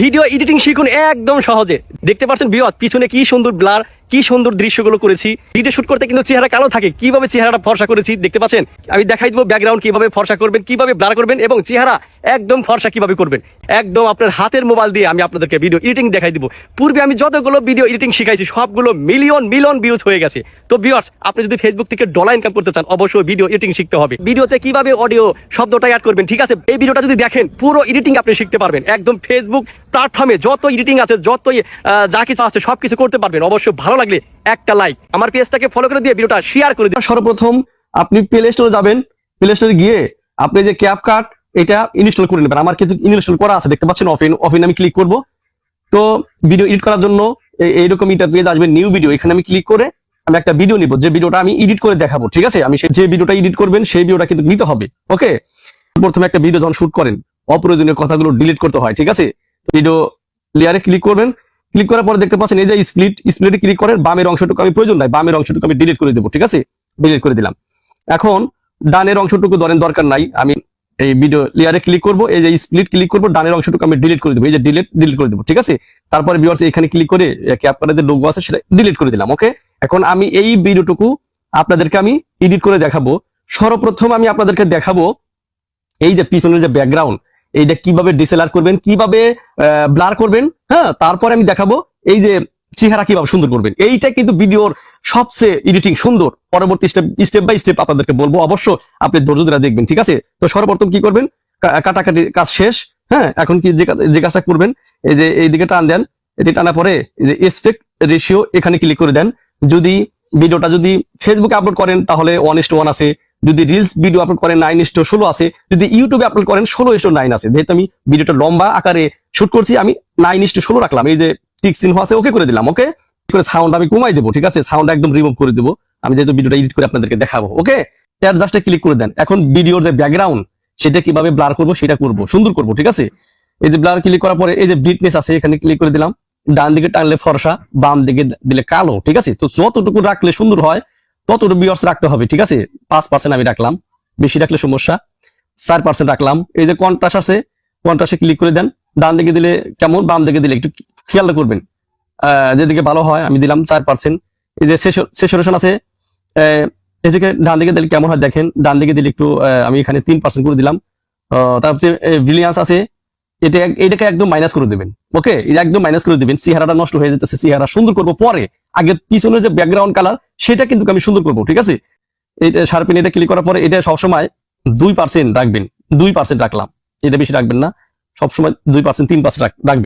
Video editing শিখুন একদম সহজে। দেখতে পাচ্ছেন ভিউয়ার্স পিছনে কি সুন্দর ব্লার, কি সুন্দর দৃশ্যগুলো করেছি। ভিডিও শুট করতে কিন্তু চেহারা কালো থাকে, কিভাবে চেহারাটা ফর্সা করেছি দেখতে পাচ্ছেন। আমি দেখাই দেবো ব্যাকগ্রাউন্ড কিভাবে ফর্সা করবেন, কিভাবে ব্লার করবেন এবং চেহারা একদম ফর্সা কিভাবে করবেন। একদম আপনার হাতের মোবাইল দিয়ে আমি আপনাদেরকে ভিডিও এডিটিং দেখাই দিব। পূর্বে আমি যতগুলো ভিডিও এডিটিং শিখাইছি সবগুলো মিলিয়ন মিলিয়ন ভিউজ হয়ে গেছে। তো ভিউয়ার্স আপনি যদি ফেসবুক থেকে ডলার ইনকাম করতে চান অবশ্যই ভিডিও এডিটিং শিখতে হবে। ভিডিওতে কিভাবে অডিও শব্দটা অ্যাড করবেন, ঠিক আছে, এই ভিডিওটা যদি দেখেন পুরো এডিটিং আপনি শিখতে পারবেন। একদম ফেসবুক প্ল্যাটফর্মে যত এডিটিং আছে, যত যা কিছু আছে সবকিছু করতে পারবেন। অবশ্যই ভালো লাগলে একটা লাইক, আমার পেজটাকে ফলো করে দিয়ে ভিডিওটা শেয়ার করে দিন। সর্বপ্রথম আপনি প্লে স্টোরে যাবেন, প্লে স্টোরে গিয়ে আপনি যে ক্যাপকাট এটা ইনস্টল করে নেবেন। আমার কিন্তু ইনস্টল করা আছে, দেখতে পাচ্ছেন অফিন আমি ক্লিক করব। তো ভিডিও এডিট করার জন্য এইরকম ইন্টারফেস আসবে, নিউ ভিডিও, এখানে আমি ক্লিক করে আমি একটা ভিডিও নিব, যে ভিডিওটা আমি এডিট করে দেখাবো। ঠিক আছে, আমি যে ভিডিওটা এডিট করবেন সেই ভিডিওটা কিন্তু নিতে হবে। ওকে, প্রথমে একটা ভিডিও যখন শুট করেন অপ্রয়োজনীয় কথাগুলো ডিলিট করতে হয়। ঠিক আছে, ভিডিও লেয়ারে ক্লিক করবেন, ক্লিক করার পরে দেখতে পাচ্ছেন এই যে স্প্লিটে ক্লিক করেন। বামের অংশটুকু আমি প্রয়োজন নাই, বামের অংশটুকু আমি ডিলিট করে দেবো। ঠিক আছে, ডিলিট করে দিলাম। এখন ডানের অংশটুকু ধরেন দরকার নাই, আমি এই ভিডিও লেয়ারে ক্লিক করব, এই যে স্প্লিট ক্লিক করব, ডানের অংশটুকু আমি ডিলিট করে দেবো। এই যে ডিলিট করে দেবো। ঠিক আছে, তারপরে ভিউয়ার্স এখানে ক্লিক করে ক্যাপকাটের যে লোগো আছে সেটা ডিলিট করে দিলাম। ওকে, এখন আমি এই ভিডিওটুকু আপনাদেরকে আমি এডিট করে দেখাবো। সর্বপ্রথম আমি আপনাদেরকে দেখাবো এই যে পিছনের যে ব্যাকগ্রাউন্ড, এইটা কিভাবে ডিসেলার করবেন, কিভাবে ব্লার করবেন। হ্যাঁ, তারপরে আমি দেখাবো এই যে চেহারা কিভাবে সুন্দর করবেন। এইটা কিন্তু ভিডিওর সবচেয়ে এডিটিং সুন্দর। পরবর্তী স্টেপ বাই স্টেপ আপনাদেরকে বলবো, অবশ্য আপনি ধৈর্য ধরে দেখবেন। ঠিক আছে, তো সর্বপ্রথম কি করবেন, কাটাকাটি কাজ শেষ। হ্যাঁ, এখন কি যে কাজটা করবেন, এই যে এইদিকে টান দেন, এটি টানার পরে এই যে এসপেক্ট রেশিও এখানে ক্লিক করে দেন। যদি ভিডিওটা যদি ফেসবুকে আপলোড করেন তাহলে 1:1 আছে, যদি রিলস ভিডিও আপলোড করেন 9:16 আছে, যদি ইউটিউবে আপলোড করেন 16:9 আছে। যেহেতু আমি ভিডিওটা লম্বা আকারে শুট করছি আমি 9:16 রাখলাম। এই যে টিক চিহ্ন আছে ওকে করে দিলাম। ওকে করে সাউন্ড আমি কমাই দেবো। ঠিক আছে, সাউন্ড একদম রিমুভ করে দেবো, আমি যেহেতু ভিডিওটা এডিট করে আপনাদেরকে দেখাবো। ওকে, এর জাস্টে ক্লিক করে দেন। এখন ভিডিওর যে ব্যাকগ্রাউন্ড সেটা কিভাবে ব্লার করবো সেটা করবো, সুন্দর করবো। ঠিক আছে, এই যে ব্লার ক্লিক করার পরে এই যে ব্রাইটনেস আছে এখানে ক্লিক করে দিলাম। ডান দিকে টানলে ফর্সা, বাম দিকে দিলে কালো। ঠিক আছে, তো যতটুকু রাখলে সুন্দর হয় ততটুকু ভিউয়ার্স রাখতে হবে। ঠিক আছে, 5% আমি রাখলাম, বেশি রাখলে সমস্যা। 4% রাখলাম। এই যে কন্ট্রাস্ট আছে, কন্ট্রাস্টে ক্লিক করে দেন। ডান দিকে দিলে কেমন, বাম দিকে দিলে একটু খেয়াল করবেন, যেদিকে ভালো হয় আমি দিলাম 4%। এই যে স্যাচুরেশন আছে, এদিকে ডান দিকে দিলে কেমন হয় দেখেন, ডান দিকে দিলে একটু আমি এখানে 3% করে দিলাম। তারপর ব্রিলিয়ান্স আছে, এটাকে একদম মাইনাস করে দেবেন। ওকে, এটা একদম মাইনাস করে দিবেন। চেহারাটা নষ্ট হয়ে যেতেছে, চেহারা সুন্দর করবো পরে। আগে পিছনে যে ব্যাকগ্রাউন্ড কালার সেটা কিন্তু আমি সুন্দর করবো। ঠিক আছে, এটা শার্পেন, এটা ক্লিক করার পরে এটা সবসময় 2% রাখবেন। 2% রাখলাম, এটা বেশি রাখবেন না, সবসময় 2% 3% রাখবেন।